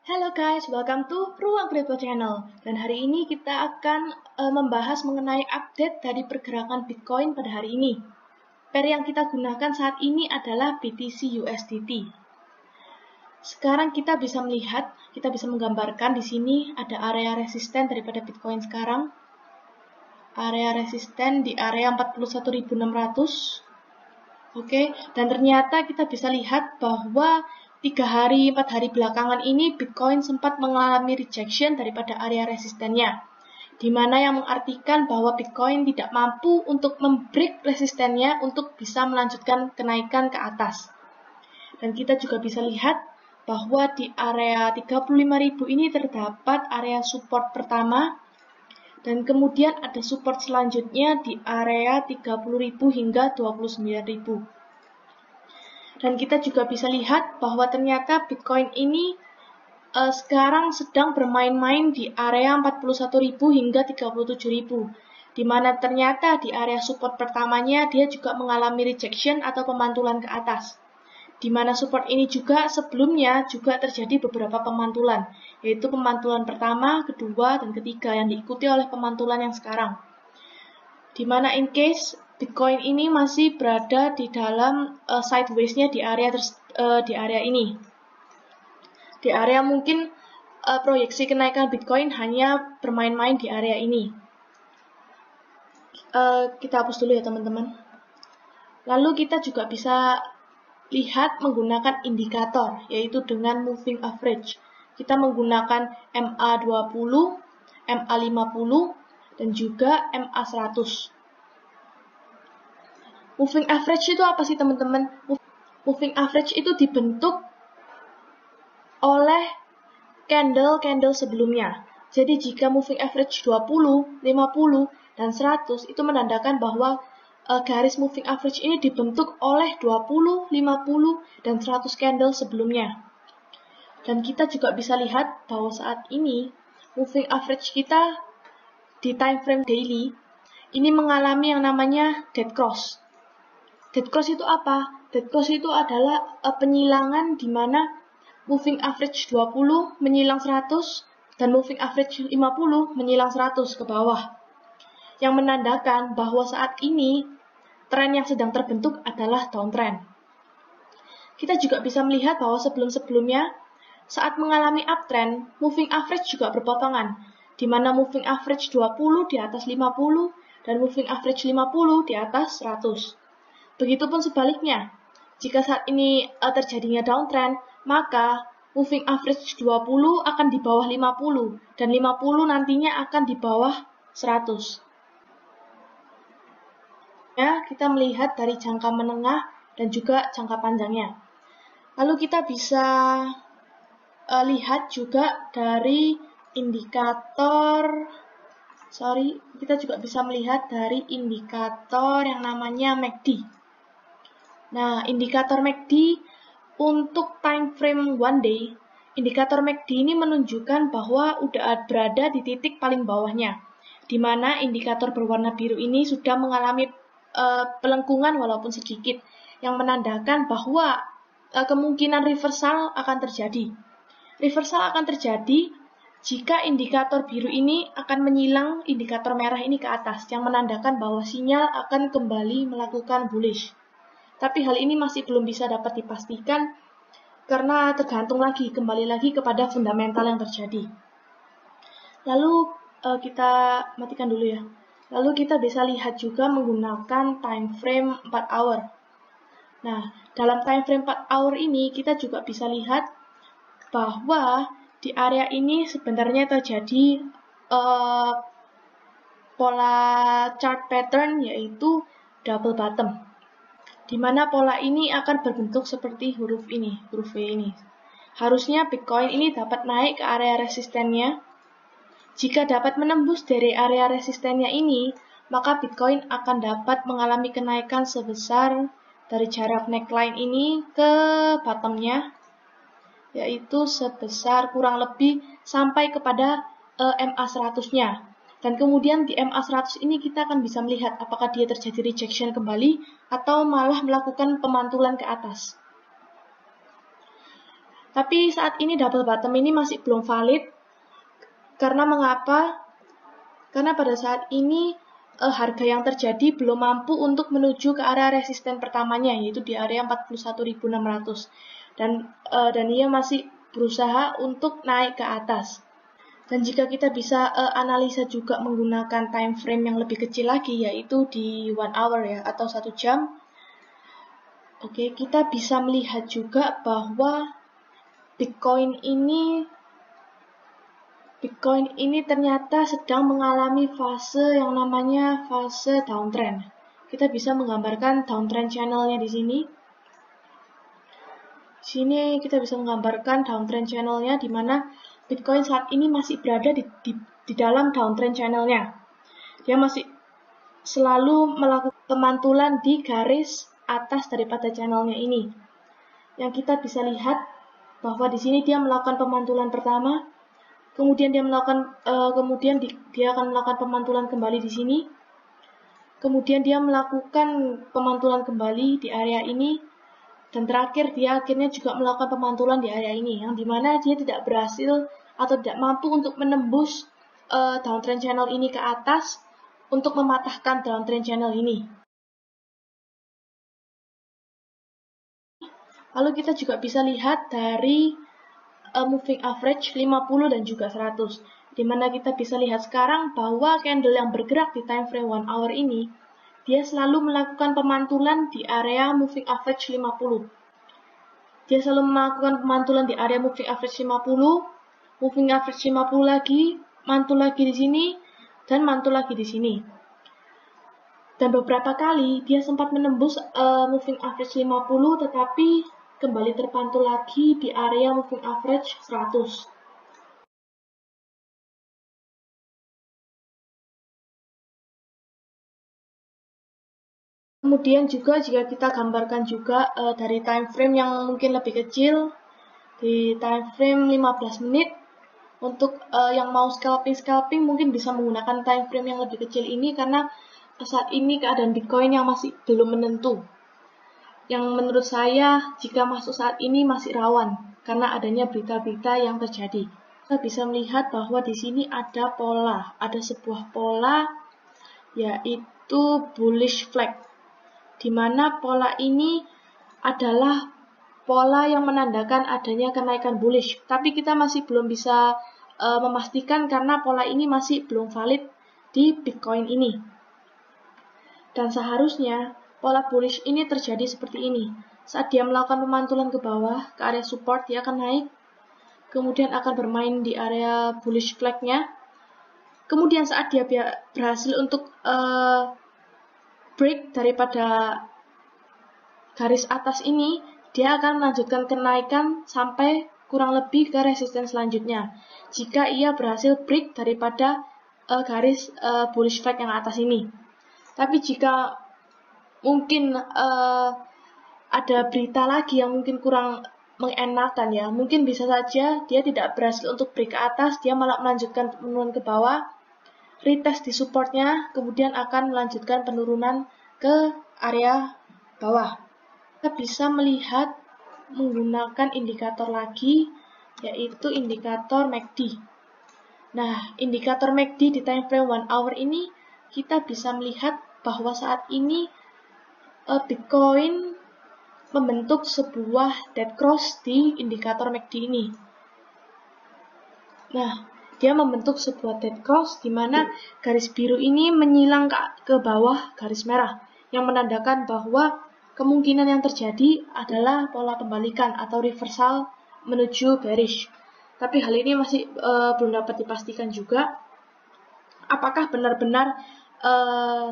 Hello guys, welcome to Ruang Crypto Channel. Dan hari ini kita akan membahas mengenai update dari pergerakan Bitcoin pada hari ini. Pair yang kita gunakan saat ini adalah BTC USDT. Sekarang kita bisa melihat, kita bisa menggambarkan di sini ada area resisten daripada Bitcoin sekarang. Area resisten di area 41.600. Oke, dan ternyata kita bisa lihat bahwa 4 hari belakangan ini Bitcoin sempat mengalami rejection daripada area resistennya, di mana yang mengartikan bahwa Bitcoin tidak mampu untuk membreak resistennya untuk bisa melanjutkan kenaikan ke atas. Dan kita juga bisa lihat bahwa di area 35.000 ini terdapat area support pertama, dan kemudian ada support selanjutnya di area 30.000 hingga 29.000. Dan kita juga bisa lihat bahwa ternyata Bitcoin ini sekarang sedang bermain-main di area 41.000 hingga 37.000, di mana ternyata di area support pertamanya dia juga mengalami rejection atau pemantulan ke atas. Di mana support ini juga sebelumnya juga terjadi beberapa pemantulan, yaitu pemantulan pertama, kedua, dan ketiga yang diikuti oleh pemantulan yang sekarang. Di mana in case Bitcoin ini masih berada di dalam sideways-nya di area ini. Di area mungkin proyeksi kenaikan Bitcoin hanya bermain-main di area ini. Kita hapus dulu ya teman-teman. Lalu kita juga bisa lihat menggunakan indikator, yaitu dengan moving average. Kita menggunakan MA20, MA50, dan juga MA100. Moving average itu apa sih teman-teman? Moving average itu dibentuk oleh candle-candle sebelumnya. Jadi jika moving average 20, 50, dan 100 itu menandakan bahwa garis moving average ini dibentuk oleh 20, 50, dan 100 candle sebelumnya. Dan kita juga bisa lihat bahwa saat ini moving average kita di time frame daily ini mengalami yang namanya dead cross. Dead cross itu apa? Dead cross itu adalah penyilangan di mana moving average 20 menyilang 100 dan moving average 50 menyilang 100 ke bawah. Yang menandakan bahwa saat ini tren yang sedang terbentuk adalah downtrend. Kita juga bisa melihat bahwa sebelum-sebelumnya saat mengalami uptrend, moving average juga berpotongan, di mana moving average 20 di atas 50 dan moving average 50 di atas 100. Begitupun sebaliknya, jika saat ini terjadinya downtrend, maka moving average 20 akan di bawah 50 dan 50 nantinya akan di bawah 100. Ya, kita melihat dari jangka menengah dan juga jangka panjangnya. Lalu kita bisa lihat juga dari kita juga bisa melihat dari indikator yang namanya MACD. Nah, indikator MACD untuk time frame one day, indikator MACD ini menunjukkan bahwa udah berada di titik paling bawahnya, di mana indikator berwarna biru ini sudah mengalami pelengkungan walaupun sedikit, yang menandakan bahwa kemungkinan reversal akan terjadi. Reversal akan terjadi jika indikator biru ini akan menyilang indikator merah ini ke atas, yang menandakan bahwa sinyal akan kembali melakukan bullish. Tapi hal ini masih belum bisa dapat dipastikan karena tergantung kembali lagi kepada fundamental yang terjadi. Lalu kita matikan dulu ya. Lalu kita bisa lihat juga menggunakan time frame 4 hour. Nah, dalam time frame 4 hour ini kita juga bisa lihat bahwa di area ini sebenarnya terjadi pola chart pattern, yaitu double bottom, di mana pola ini akan berbentuk seperti huruf V ini. Harusnya Bitcoin ini dapat naik ke area resistennya. Jika dapat menembus dari area resistennya ini, maka Bitcoin akan dapat mengalami kenaikan sebesar dari jarak neckline ini ke bottomnya, yaitu sebesar kurang lebih sampai kepada MA100-nya. Dan kemudian di MA100 ini kita akan bisa melihat apakah dia terjadi rejection kembali atau malah melakukan pemantulan ke atas. Tapi saat ini double bottom ini masih belum valid. Karena mengapa? Karena pada saat ini harga yang terjadi belum mampu untuk menuju ke area resisten pertamanya, yaitu di area 41.600. Dan ia masih berusaha untuk naik ke atas. Dan jika kita bisa analisa juga menggunakan time frame yang lebih kecil lagi, yaitu di 1 hour ya, atau 1 jam. Oke, kita bisa melihat juga bahwa Bitcoin ini ternyata sedang mengalami fase yang namanya fase downtrend. Kita bisa menggambarkan downtrend channelnya di sini. Di sini kita bisa menggambarkan downtrend channelnya, di mana Bitcoin saat ini masih berada di dalam downtrend channelnya. Dia masih selalu melakukan pemantulan di garis atas daripada channelnya ini. Yang kita bisa lihat bahwa di sini dia melakukan pemantulan pertama, kemudian dia akan melakukan pemantulan kembali di sini, kemudian dia melakukan pemantulan kembali di area ini, dan terakhir dia akhirnya juga melakukan pemantulan di area ini, yang dimana dia tidak berhasil atau tidak mampu untuk menembus downtrend channel ini ke atas untuk mematahkan downtrend channel ini. Lalu kita juga bisa lihat dari moving average 50 dan juga 100, di mana kita bisa lihat sekarang bahwa candle yang bergerak di time frame 1 hour ini, dia selalu melakukan pemantulan di area moving average 50. Dia selalu melakukan pemantulan di area moving average 50, moving average 50 lagi, mantul lagi di sini, dan mantul lagi di sini. Dan beberapa kali dia sempat menembus moving average 50, tetapi kembali terpantul lagi di area moving average 100. Kemudian juga jika kita gambarkan juga dari time frame yang mungkin lebih kecil, di time frame 15 menit, untuk yang mau scalping mungkin bisa menggunakan time frame yang lebih kecil ini, karena saat ini keadaan Bitcoin yang masih belum menentu. Yang menurut saya jika masuk saat ini masih rawan karena adanya berita-berita yang terjadi. Kita bisa melihat bahwa di sini ada sebuah pola, yaitu bullish flag, di mana pola ini adalah pola yang menandakan adanya kenaikan bullish. Tapi kita masih belum bisa memastikan karena pola ini masih belum valid di Bitcoin ini. Dan seharusnya pola bullish ini terjadi seperti ini. Saat dia melakukan pemantulan ke bawah, ke area support, dia akan naik. Kemudian akan bermain di area bullish flag-nya. Kemudian saat dia berhasil untuk break daripada garis atas ini, dia akan melanjutkan kenaikan sampai kurang lebih ke resisten selanjutnya. Jika ia berhasil break daripada garis bullish flag yang atas ini. Tapi jika mungkin ada berita lagi yang mungkin kurang mengenakan ya, mungkin bisa saja dia tidak berhasil untuk break ke atas, dia malah melanjutkan penurunan ke bawah, retest di supportnya, kemudian akan melanjutkan penurunan ke area bawah. Kita bisa melihat menggunakan indikator lagi, yaitu indikator MACD. Nah, indikator MACD di time frame 1 hour ini, kita bisa melihat bahwa saat ini Bitcoin membentuk sebuah dead cross di indikator MACD ini. Nah, dia membentuk sebuah dead cross di mana garis biru ini menyilang ke bawah garis merah, yang menandakan bahwa kemungkinan yang terjadi adalah pola pembalikan atau reversal menuju bearish. Tapi hal ini masih belum dapat dipastikan juga. Apakah benar-benar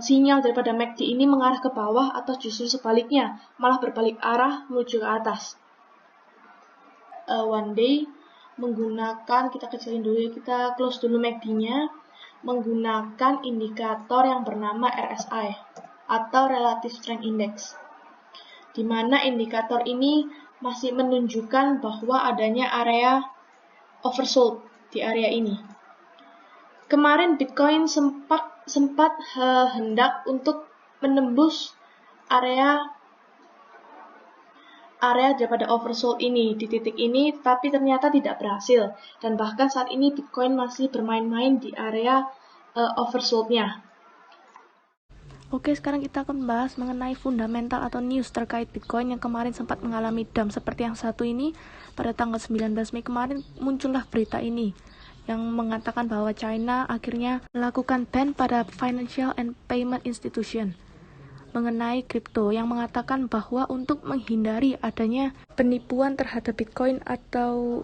sinyal daripada MACD ini mengarah ke bawah atau justru sebaliknya, malah berbalik arah menuju ke atas. One day menggunakan, kita kecilin dulu ya, kita close dulu MACD-nya, menggunakan indikator yang bernama RSI atau Relative Strength Index, di mana indikator ini masih menunjukkan bahwa adanya area oversold di area ini. Kemarin Bitcoin sempat hendak untuk menembus area area daripada oversold ini di titik ini, tapi ternyata tidak berhasil. Dan bahkan saat ini Bitcoin masih bermain-main di area oversold-nya. Oke, sekarang kita akan membahas mengenai fundamental atau news terkait Bitcoin yang kemarin sempat mengalami dump seperti yang satu ini. Pada tanggal 19 Mei kemarin muncullah berita ini yang mengatakan bahwa China akhirnya melakukan ban pada financial and payment institution mengenai kripto, yang mengatakan bahwa untuk menghindari adanya penipuan terhadap Bitcoin atau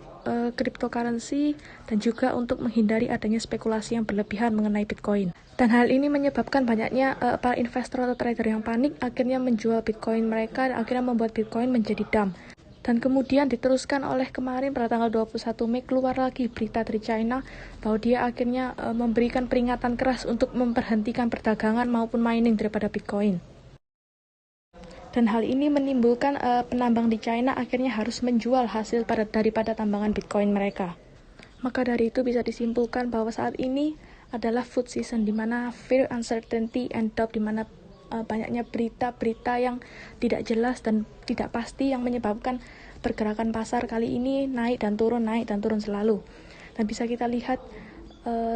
cryptocurrency, dan juga untuk menghindari adanya spekulasi yang berlebihan mengenai Bitcoin. Dan hal ini menyebabkan banyaknya para investor atau trader yang panik akhirnya menjual Bitcoin mereka dan akhirnya membuat Bitcoin menjadi dump. Dan kemudian diteruskan oleh kemarin pada tanggal 21 Mei keluar lagi berita dari China bahwa dia akhirnya memberikan peringatan keras untuk memberhentikan perdagangan maupun mining daripada Bitcoin. Dan hal ini menimbulkan penambang di China akhirnya harus menjual hasil daripada tambangan Bitcoin mereka. Maka dari itu bisa disimpulkan bahwa saat ini adalah food season, di mana fear, uncertainty, and doubt, di mana banyaknya berita-berita yang tidak jelas dan tidak pasti yang menyebabkan pergerakan pasar kali ini naik dan turun selalu. Dan bisa kita lihat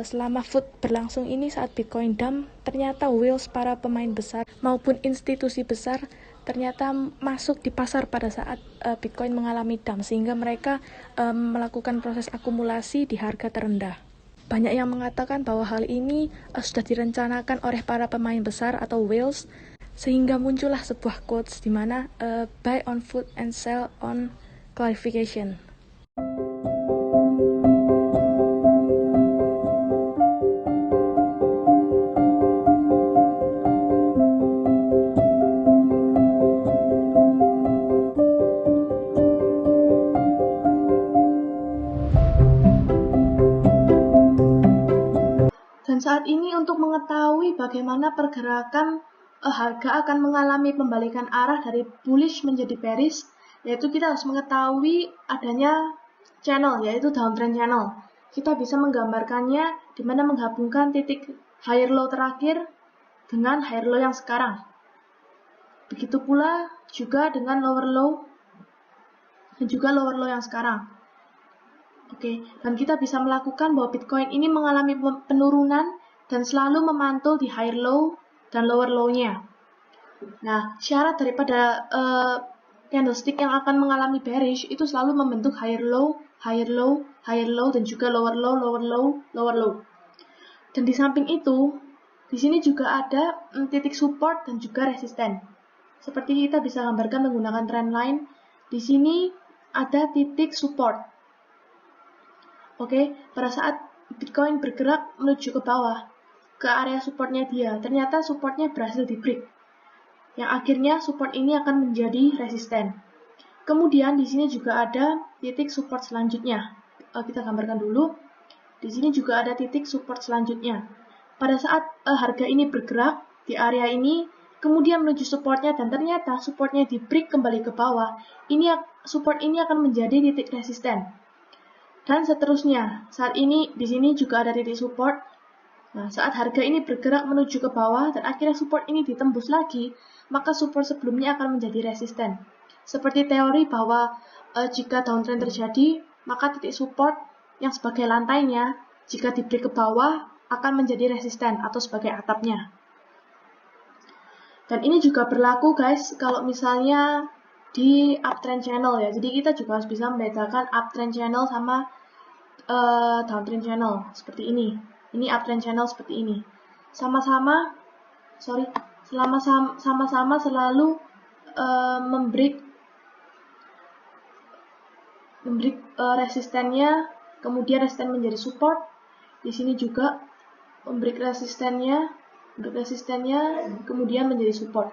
selama food berlangsung ini, saat Bitcoin dump, ternyata whales para pemain besar maupun institusi besar ternyata masuk di pasar pada saat Bitcoin mengalami dump, sehingga mereka melakukan proses akumulasi di harga terendah. Banyak yang mengatakan bahwa hal ini sudah direncanakan oleh para pemain besar atau whales, sehingga muncullah sebuah quotes di mana buy on food and sell on clarification. Dan saat ini untuk mengetahui bagaimana pergerakan harga akan mengalami pembalikan arah dari bullish menjadi bearish, yaitu kita harus mengetahui adanya channel, yaitu downtrend channel. Kita bisa menggambarkannya di mana menggabungkan titik higher low terakhir dengan higher low yang sekarang. Begitu pula juga dengan lower low dan juga lower low yang sekarang. Oke, dan kita bisa melakukan bahwa Bitcoin ini mengalami penurunan dan selalu memantul di higher low dan lower low-nya. Nah, syarat daripada candlestick yang akan mengalami bearish itu selalu membentuk higher low, higher low, higher low, dan juga lower low, lower low, lower low. Dan di samping itu, di sini juga ada titik support dan juga resisten. Seperti kita bisa gambarkan menggunakan trendline, di sini ada titik support. Oke, pada saat Bitcoin bergerak menuju ke bawah, ke area supportnya dia, ternyata supportnya berhasil di break. Yang akhirnya support ini akan menjadi resisten. Kemudian di sini juga ada titik support selanjutnya. Kita gambarkan dulu. Di sini juga ada titik support selanjutnya. Pada saat harga ini bergerak di area ini, kemudian menuju supportnya dan ternyata supportnya di break kembali ke bawah, support ini akan menjadi titik resisten. Dan seterusnya, saat ini di sini juga ada titik support. Nah, saat harga ini bergerak menuju ke bawah dan akhirnya support ini ditembus lagi, maka support sebelumnya akan menjadi resisten. Seperti teori bahwa jika downtrend terjadi, maka titik support yang sebagai lantainya, jika di break ke bawah, akan menjadi resisten atau sebagai atapnya. Dan ini juga berlaku guys, kalau misalnya di uptrend channel ya. Jadi kita juga harus bisa membedakan uptrend channel sama downtrend channel seperti ini. Ini uptrend channel seperti ini. Sama-sama selalu membreak resistennya, kemudian resisten menjadi support. Di sini juga membreak resistennya, kemudian menjadi support.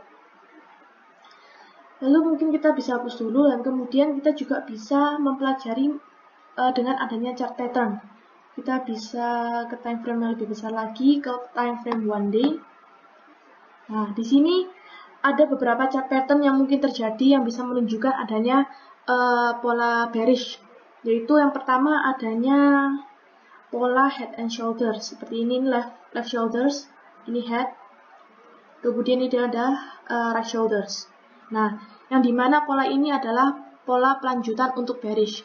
Lalu mungkin kita bisa hapus dulu dan kemudian kita juga bisa mempelajari dengan adanya chart pattern. Kita bisa ke time frame yang lebih besar lagi, ke time frame one day. Nah, di sini ada beberapa chart pattern yang mungkin terjadi yang bisa menunjukkan adanya pola bearish. Yaitu yang pertama adanya pola head and shoulders. Seperti ini left shoulders, ini head. Kemudian ini ada right shoulders. Nah, yang dimana pola ini adalah pola pelanjutan untuk bearish,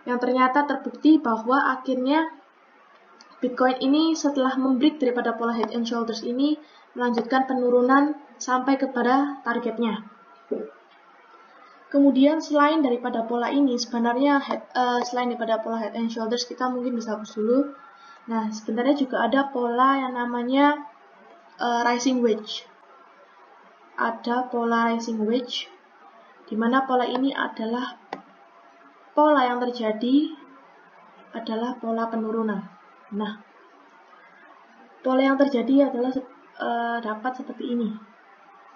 yang ternyata terbukti bahwa akhirnya Bitcoin ini setelah membreak daripada pola head and shoulders ini melanjutkan penurunan sampai kepada targetnya. Kemudian selain daripada pola ini, sebenarnya selain daripada pola head and shoulders, kita mungkin bisa hapus dulu. Nah, sebenarnya juga ada pola yang namanya rising wedge. Ada pola rising wedge, di mana pola ini adalah pola yang terjadi adalah pola penurunan. Nah, pola yang terjadi adalah dapat seperti ini.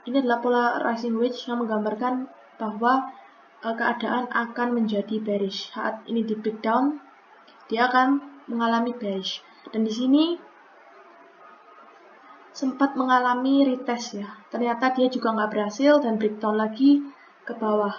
Ini adalah pola rising wedge yang menggambarkan bahwa keadaan akan menjadi bearish. Saat ini di breakdown, dia akan mengalami bearish. Dan di sini sempat mengalami retest ya. Ternyata dia juga nggak berhasil dan breakdown lagi ke bawah.